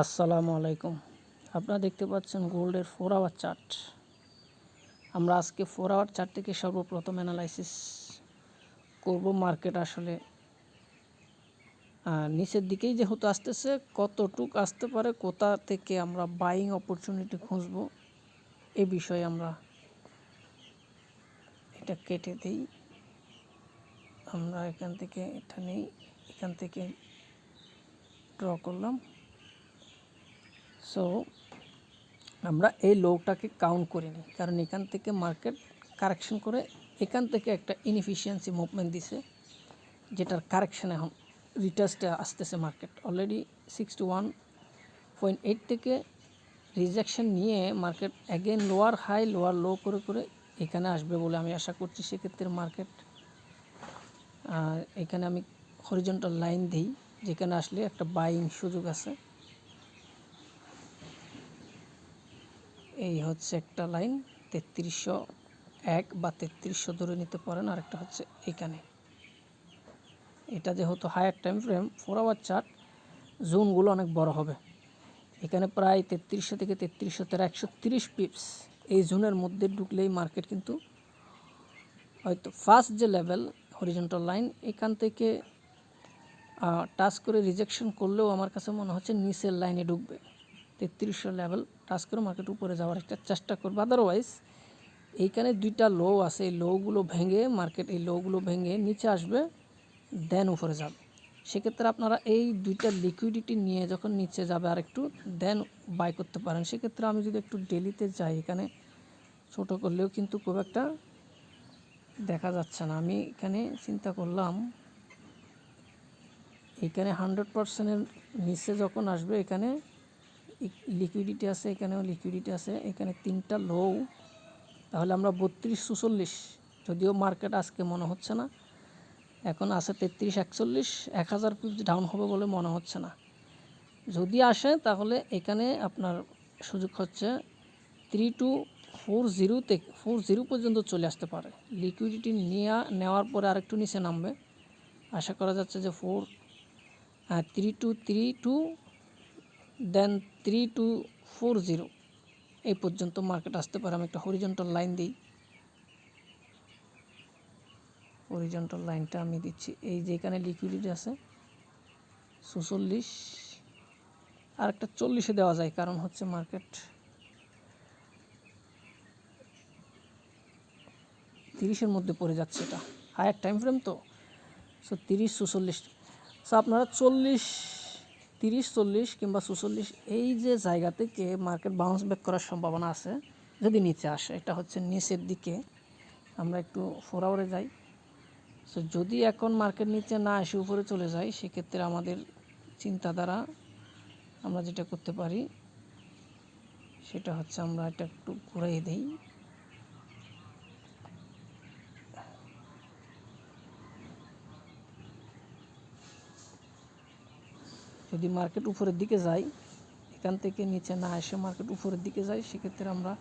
আসসালামু আলাইকুম। আপনারা দেখতে পাচ্ছেন গোল্ডের 4 আওয়ার চার্ট। আমরা আজকে 4 আওয়ার চার্ট থেকে সর্বপ্রথম অ্যানালাইসিস করব মার্কেট আসলে নিচের দিকেই যেহেতু আসতেছে, কতটুক আসতে পারে, কোথা থেকে আমরা বাইং অপরচুনিটি খুঁজব, এ বিষয়ে আমরা এটা কেটে দিই। আমরা এখান থেকে এটা নেই, এখান থেকে ড্র করলাম। সো আমরা এই লোটাকে কাউন্ট করিনি, কারণ এখান থেকে মার্কেট কারেকশন করে এখান থেকে একটা ইনএফিশিয়েন্সি মুভমেন্ট দিছে, যেটার কারেকশন এখন রিটেস্টে আসতেছে। মার্কেট অলরেডি 61.8 থেকে রিজেকশন নিয়ে market again lower high lower low করে করে এখানে আসবে বলে আমি আশা করছি। সেক্ষেত্রে মার্কেট এখানে আমি হরিজন্টাল লাইন দিই, যেখানে আসলে একটা বাইং সুযোগ আছে। এই হচ্ছে একটা লাইন 3301 বা 3300 ধরে নিতে পারেন। আরেকটা হচ্ছে এখানে, এটা যেহেতু higher time frame 4 hour chart, জোনগুলো অনেক বড় হবে। এখানে প্রায় 3300 থেকে 3313 130 পিপস এই জোনের মধ্যে ঢুকলেই মার্কেট কিন্তু হয়তো ফার্স্ট যে লেভেল হরিজন্টাল লাইন এখান থেকে টাচ করে রিজেকশন করলেও আমার কাছে মনে হচ্ছে নিচের লাইনে ঢুকবে। 3300 লেভেল টাচ করে মার্কেট উপরে যাওয়ার একটা চেষ্টা করবে। আদারওয়াইজ এইখানে দুইটা লো আছে, এই লোগুলো ভেঙে মার্কেট এই লোগুলো ভেঙে নিচে আসবে, দেন উপরে যাবে। সেক্ষেত্রে আপনারা এই দুইটা লিকুইডিটি নিয়ে যখন নিচে যাবে আর একটু দেন বাই করতে পারেন। সেক্ষেত্রে আমি যদি একটু ডেলিতে যাই, এখানে ছোট করলেও কিন্তু খুব একটা দেখা যাচ্ছে না। আমি এখানে চিন্তা করলাম এখানে 100%-এর নিচে যখন আসবে, এখানে লিকুইডিটি আছে, এখানেও লিকুইডিটি আছে, এখানে তিনটা লো। তাহলে আমরা 3244, যদিও মার্কেট আজকে মনে হচ্ছে না, এখন আছে 3341, 1000 পিপস ডাউন হবে বলে মনে হচ্ছে না। যদি আসে তাহলে এখানে আপনার সুযোগ হচ্ছে 3240 থেকে 40 পর্যন্ত চলে আসতে পারে। লিকুইডিটি নেওয়ার পরে আরেকটু নিচে নামবে। আশা করা যাচ্ছে যে 3232 দেন 3240 এই পর্যন্ত মার্কেট আসতে পারে। আমি একটা হরিজন্টাল লাইন দিই, হরিজন্টাল লাইনটা আমি দিচ্ছি এই যে এখানে লিকুইডিটি আছে 46, আর একটা 40-এ দেওয়া যায়, কারণ হচ্ছে মার্কেট 30-এর মধ্যে পড়ে যাচ্ছে, এটা হায়ার টাইম ফ্রেম তো। সো 30-44, সো আপনারা 30-40 কিংবা 46 এই যে জায়গা থেকে মার্কেট বাউন্স ব্যাক করার সম্ভাবনা আছে যদি নিচে আসে। এটা হচ্ছে নিচের দিকে। আমরা একটু 4 আওয়ারে যাই। সো যদি এখন মার্কেট নিচে না এসে উপরে চলে যায়, সেক্ষেত্রে আমাদের চিন্তাধারা আমরা যেটা করতে পারি সেটা হচ্ছে আমরা এটা একটু ঘুরাই দিই। যদি মার্কেট উপরের দিকে যায়, এখান থেকে নিচে না এসে মার্কেট উপরের দিকে যায়, সেক্ষেত্রে আমরা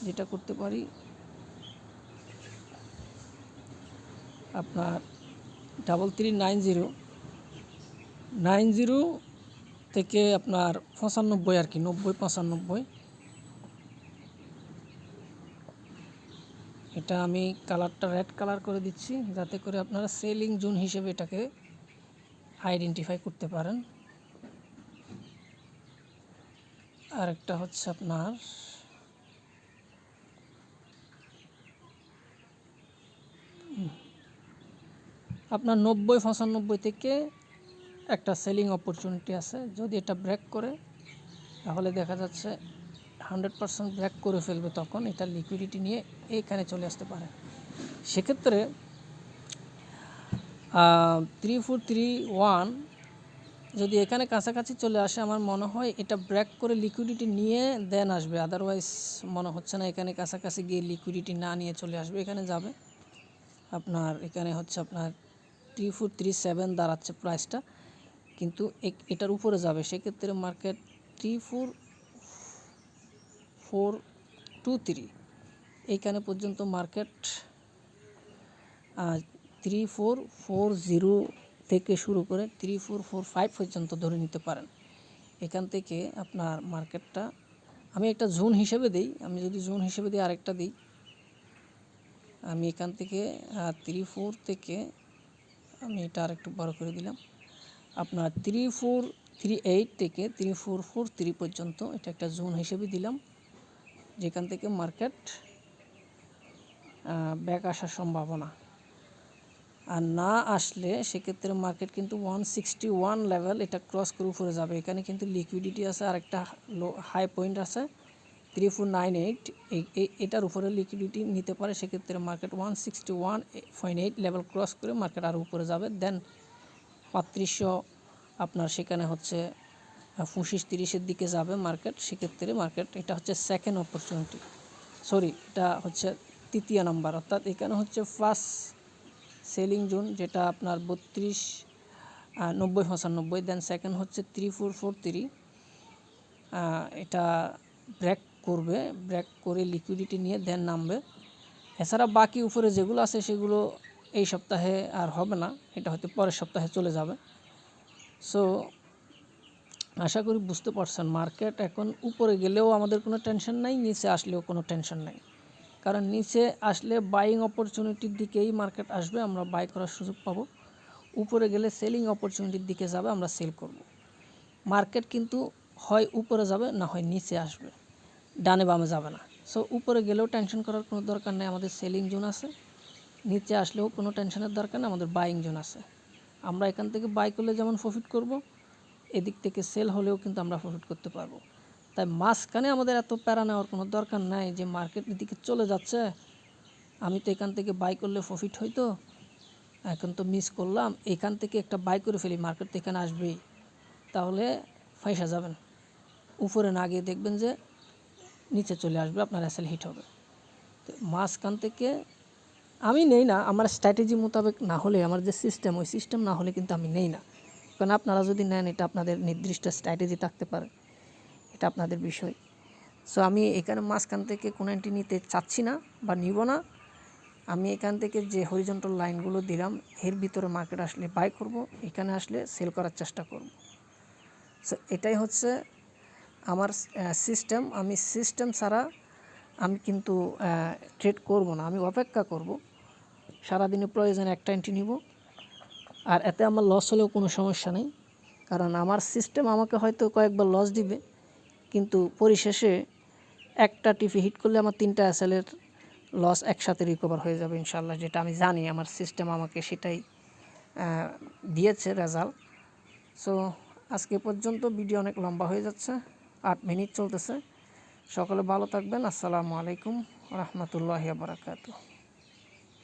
যেটা করতে পারি আপনার 3390 থেকে আপনার 95 আর কি, 90-95, এটা আমি কালারটা রেড কালার করে দিচ্ছি যাতে করে আপনারা সেলিং জোন হিসেবে এটাকে আইডেন্টিফাই করতে পারেন। আরেকটা হচ্ছে আপনার আপনার 90-95 থেকে একটা সেলিং অপরচুনিটি আছে। যদি এটা ব্রেক করে তাহলে দেখা যাচ্ছে 100% ব্রেক করে ফেলবে, তখন এটা লিকুইডিটি নিয়ে এইখানে চলে আসতে পারে। সেক্ষেত্রে 3431 যদি এখানে কাছাকাছি চলে আসে, আমার মনে হয় এটা ব্রেক করে লিকুইডিটি নিয়ে দেন আসবে। আদারওয়াইজ মনে হচ্ছে না এখানে কাছাকাছি গিয়ে লিকুইডিটি না নিয়ে চলে আসবে, এখানে যাবে আপনার। এখানে হচ্ছে আপনার 3437 দাঁড়াচ্ছে প্রাইসটা, কিন্তু এটার উপরে যাবে। সেক্ষেত্রে মার্কেট 34423 এইখানে পর্যন্ত মার্কেট 3440 থেকে শুরু করে 3445 পর্যন্ত ধরে নিতে পারেন। এখান থেকে আপনার মার্কেটটা আমি একটা জোন হিসেবে দিই, আমি যদি জোন হিসেবে দিই আরেকটা দিই, আমি এখান থেকে 3-4 থেকে আমি এটা আরেকটু বড় করে দিলাম, আপনার 3438 থেকে 3443 পর্যন্ত এটা একটা জোন হিসেবে দিলাম, যেখান থেকে মার্কেট ব্যাক আসার সম্ভাবনা। আর না আসলে সেক্ষেত্রে মার্কেট কিন্তু 161 লেভেল এটা ক্রস করে উপরে যাবে। এখানে কিন্তু লিকুইডিটি আছে, আরেকটা হাই পয়েন্ট আছে 3498, এটার উপরে লিকুইডিটি নিতে পারে। সেক্ষেত্রে মার্কেট 161.8 লেভেল ক্রস করে মার্কেট আরও উপরে যাবে। দেন 3500 আপনার সেখানে হচ্ছে 25-30-এর দিকে যাবে মার্কেট। সেক্ষেত্রে মার্কেট এটা হচ্ছে সেকেন্ড অপরচুনিটি, সরি এটা হচ্ছে তৃতীয় নাম্বার, অর্থাৎ এখানে হচ্ছে ফার্স্ট সেলিং জোন যেটা আপনার 32-90-95। দেন সেকেন্ড হচ্ছে 3443, এটা ব্রেক করবে, ব্রেক করে লিকুইডিটি নিয়ে দেন নামবে। এছাড়া বাকি উপরে যেগুলো আছে সেগুলো এই সপ্তাহে আর হবে না, এটা হয়তো পরের সপ্তাহে চলে যাবে। সো আশা করি বুঝতে পারছেন, মার্কেট এখন উপরে গেলেও আমাদের কোনো টেনশন নাই, নিচে আসলেও কোনো টেনশন নাই। কারণ নিচে আসলে বাইং অপরচুনিটির দিকেই মার্কেট আসবে, আমরা বাই করার সুযোগ পাবো। উপরে গেলে সেলিং অপরচুনিটির দিকে যাবে, আমরা সেল করব। মার্কেট কিন্তু হয় উপরে যাবে না হয় নিচে আসবে, ডানে বামে যাবে না। সো উপরে গেলেও টেনশন করার কোনো দরকার নেই, আমাদের সেলিং জোন আছে। নিচে আসলেও কোনো টেনশনের দরকার নেই, আমাদের বাইং জোন আছে। আমরা এখান থেকে বাই করলে যেমন প্রফিট করব, এদিক থেকে সেল হলেও কিন্তু আমরা প্রফিট করতে পারবো। তাই মাঝখানে আমাদের এত প্যারা নেওয়ার কোনো দরকার নাই যে মার্কেট এদিকে চলে যাচ্ছে, আমি তো এখান থেকে বাই করলে প্রফিট হইতো, এখন তো মিস করলাম, এখান থেকে একটা বাই করে ফেলি, মার্কেট তো এখানে আসবেই, তাহলে ফাইসা যাবেন। উপরে না গিয়ে দেখবেন যে নিচে চলে আসবে, আপনার এসএল হিট হবে। তো মাঝখান থেকে আমি নেই না, আমার স্ট্র্যাটেজি মোতাবেক না হলে, আমার যে সিস্টেম ওই সিস্টেম না হলে কিন্তু আমি নেই না। কারণ আপনারা যদি নেন এটা আপনাদের নির্দিষ্ট স্ট্র্যাটেজি থাকতে পারে, এটা আপনাদের বিষয়। সো আমি এখানে মাঝখান থেকে কোনো এন্ট্রি নিতে চাচ্ছি না বা নিব না। আমি এখান থেকে যে হরিজন্টাল লাইনগুলো দিলাম এর ভিতরে মার্কেট আসলে বাই করব, এখানে আসলে সেল করার চেষ্টা করব। সো এটাই হচ্ছে আমার সিস্টেম। আমি সিস্টেম ছাড়া আমি কিন্তু ট্রেড করব না, আমি অপেক্ষা করব। সারাদিনে প্রয়োজনে একটা এন্ট্রি নিব, আর এতে আমার লস হলেও কোনো সমস্যা নেই। কারণ আমার সিস্টেম আমাকে হয়তো কয়েকবার লস দিবে, কিন্তু পরিশেষে একটা টিপি হিট করলে আমার 3টা এসএলের লস একসাথে রিকভার হয়ে যাবে ইনশাল্লাহ, যেটা আমি জানি আমার সিস্টেম আমাকে সেটাই দিয়েছে রেজাল্ট। সো আজকে পর্যন্ত ভিডিও অনেক লম্বা হয়ে যাচ্ছে, 8 মিনিট চলতেছে। সকলে ভালো থাকবেন। আসসালামু আলাইকুম রহমতুল্লাহি ওয়া বারাকাতুহু।